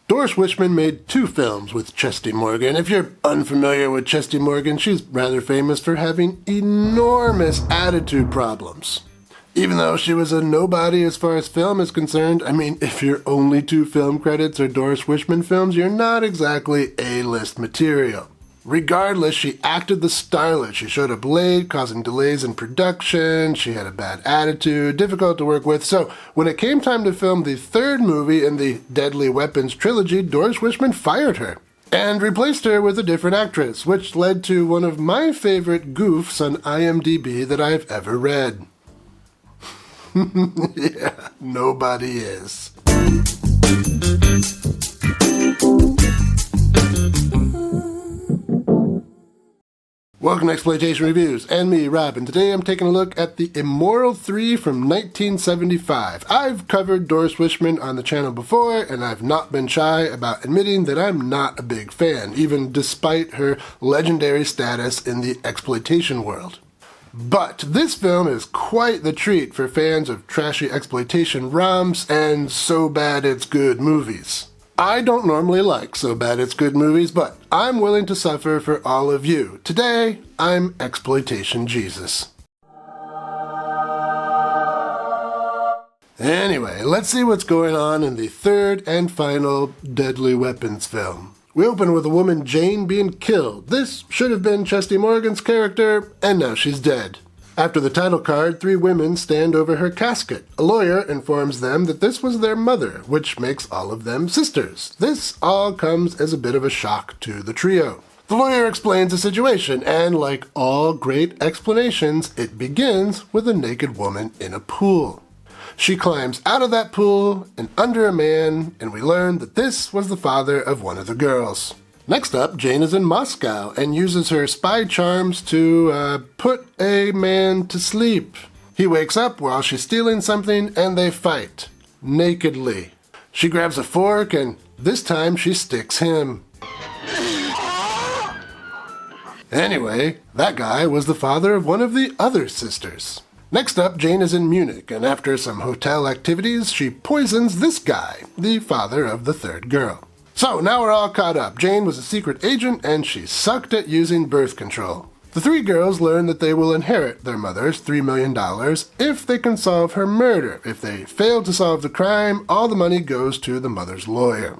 Doris Wishman made 2 films with Chesty Morgan. If you're unfamiliar with Chesty Morgan, she's rather famous for having enormous attitude problems. Even though she was a nobody as far as film is concerned, I mean, if your only 2 film credits are Doris Wishman films, you're not exactly A-list material. Regardless, she acted the starlet. She showed up late, causing delays in production. She had a bad attitude, difficult to work with. So when it came time to film the 3rd movie in the Deadly Weapons trilogy, Doris Wishman fired her and replaced her with a different actress, which led to one of my favorite goofs on IMDb that I've ever read. Yeah, nobody is. Welcome to Exploitation Reviews, and me, Rob, and today I'm taking a look at the Immoral Three from 1975. I've covered Doris Wishman on the channel before, and I've not been shy about admitting that I'm not a big fan, even despite her legendary status in the exploitation world. But this film is quite the treat for fans of trashy exploitation roms and so bad it's good movies. I don't normally like so bad it's good movies, but I'm willing to suffer for all of you. Today, I'm Exploitation Jesus. Anyway, let's see what's going on in the 3rd and final Deadly Weapons film. We open with a woman, Jane, being killed. This should have been Chesty Morgan's character, and now she's dead. After the title card, 3 women stand over her casket. A lawyer informs them that this was their mother, which makes all of them sisters. This all comes as a bit of a shock to the trio. The lawyer explains the situation, and like all great explanations, it begins with a naked woman in a pool. She climbs out of that pool and under a man, and we learn that this was the father of one of the girls. Next up, Jane is in Moscow and uses her spy charms to put a man to sleep. He wakes up while she's stealing something and they fight. Nakedly. She grabs a fork and this time she sticks him. Anyway, that guy was the father of one of the other sisters. Next up, Jane is in Munich, and after some hotel activities, she poisons this guy, the father of the 3rd girl. So, now we're all caught up. Jane was a secret agent, and she sucked at using birth control. The 3 girls learn that they will inherit their mother's $3 million if they can solve her murder. If they fail to solve the crime, all the money goes to the mother's lawyer.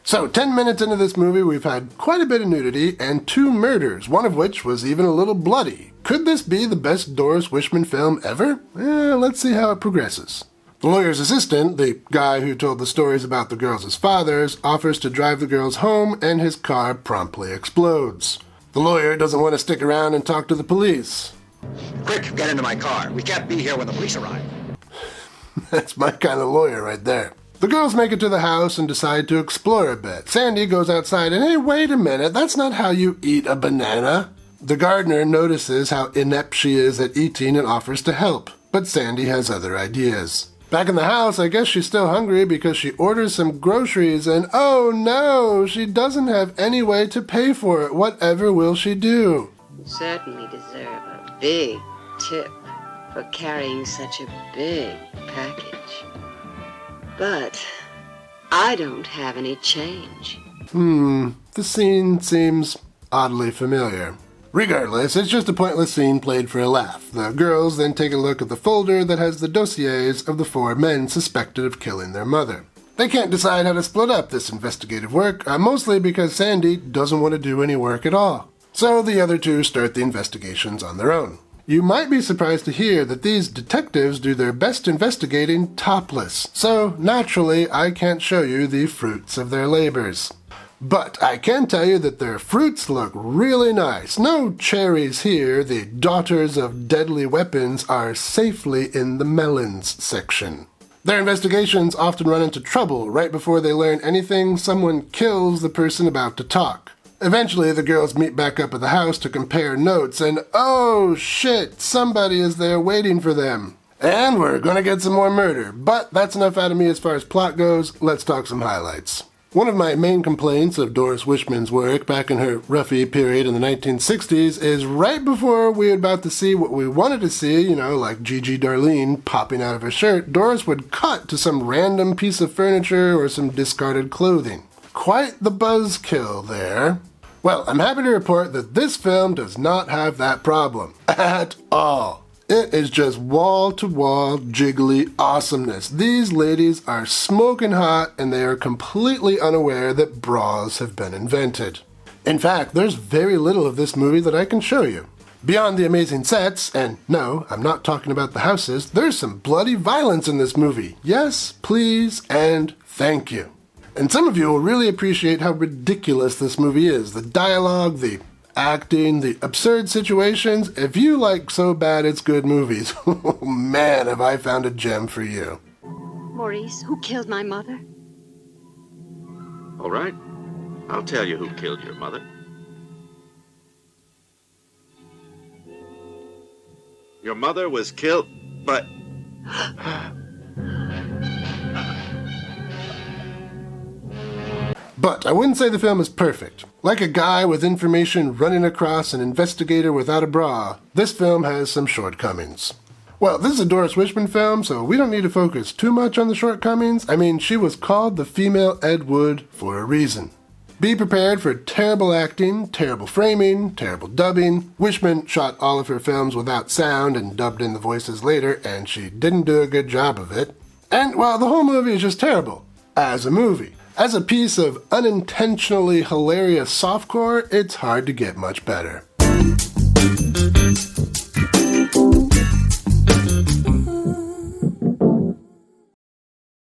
So, 10 minutes into this movie, we've had quite a bit of nudity and 2 murders, one of which was even a little bloody. Could this be the best Doris Wishman film ever? Let's see how it progresses. The lawyer's assistant, the guy who told the stories about the girls' fathers, offers to drive the girls home and his car promptly explodes. The lawyer doesn't want to stick around and talk to the police. Quick, get into my car. We can't be here when the police arrive. That's my kind of lawyer right there. The girls make it to the house and decide to explore a bit. Sandy goes outside and, hey, wait a minute, that's not how you eat a banana. The gardener notices how inept she is at eating and offers to help, but Sandy has other ideas. Back in the house, I guess she's still hungry because she orders some groceries and oh no, she doesn't have any way to pay for it. Whatever will she do? Certainly deserve a big tip for carrying such a big package. But I don't have any change. The scene seems oddly familiar. Regardless, it's just a pointless scene played for a laugh. The girls then take a look at the folder that has the dossiers of the 4 men suspected of killing their mother. They can't decide how to split up this investigative work, mostly because Sandy doesn't want to do any work at all. So the other 2 start the investigations on their own. You might be surprised to hear that these detectives do their best investigating topless, so naturally I can't show you the fruits of their labors. But I can tell you that their fruits look really nice. No cherries here. The daughters of deadly weapons are safely in the melons section. Their investigations often run into trouble. Right before they learn anything, someone kills the person about to talk. Eventually, the girls meet back up at the house to compare notes, and oh shit, somebody is there waiting for them. And we're gonna get some more murder. But that's enough out of me as far as plot goes. Let's talk some highlights. One of my main complaints of Doris Wishman's work back in her roughy period in the 1960s is right before we were about to see what we wanted to see, like Gigi Darlene popping out of her shirt, Doris would cut to some random piece of furniture or some discarded clothing. quite the buzzkill there. Well, I'm happy to report that this film does not have that problem at all. It is just wall-to-wall jiggly awesomeness. These ladies are smoking hot and they are completely unaware that bras have been invented. In fact, there's very little of this movie that I can show you. Beyond the amazing sets, and no, I'm not talking about the houses, there's some bloody violence in this movie. Yes, please, and thank you. And some of you will really appreciate how ridiculous this movie is. The dialogue, the acting, the absurd situations. If you like So Bad It's Good movies, oh man, have I found a gem for you. Maurice, who killed my mother? All right, I'll tell you who killed your mother. Your mother was killed, but... But I wouldn't say the film is perfect. Like a guy with information running across an investigator without a bra, this film has some shortcomings. Well, this is a Doris Wishman film, so we don't need to focus too much on the shortcomings. I mean, she was called the female Ed Wood for a reason. Be prepared for terrible acting, terrible framing, terrible dubbing. Wishman shot all of her films without sound and dubbed in the voices later, and she didn't do a good job of it. And, well, the whole movie is just terrible. As a movie. As a piece of unintentionally hilarious softcore, it's hard to get much better.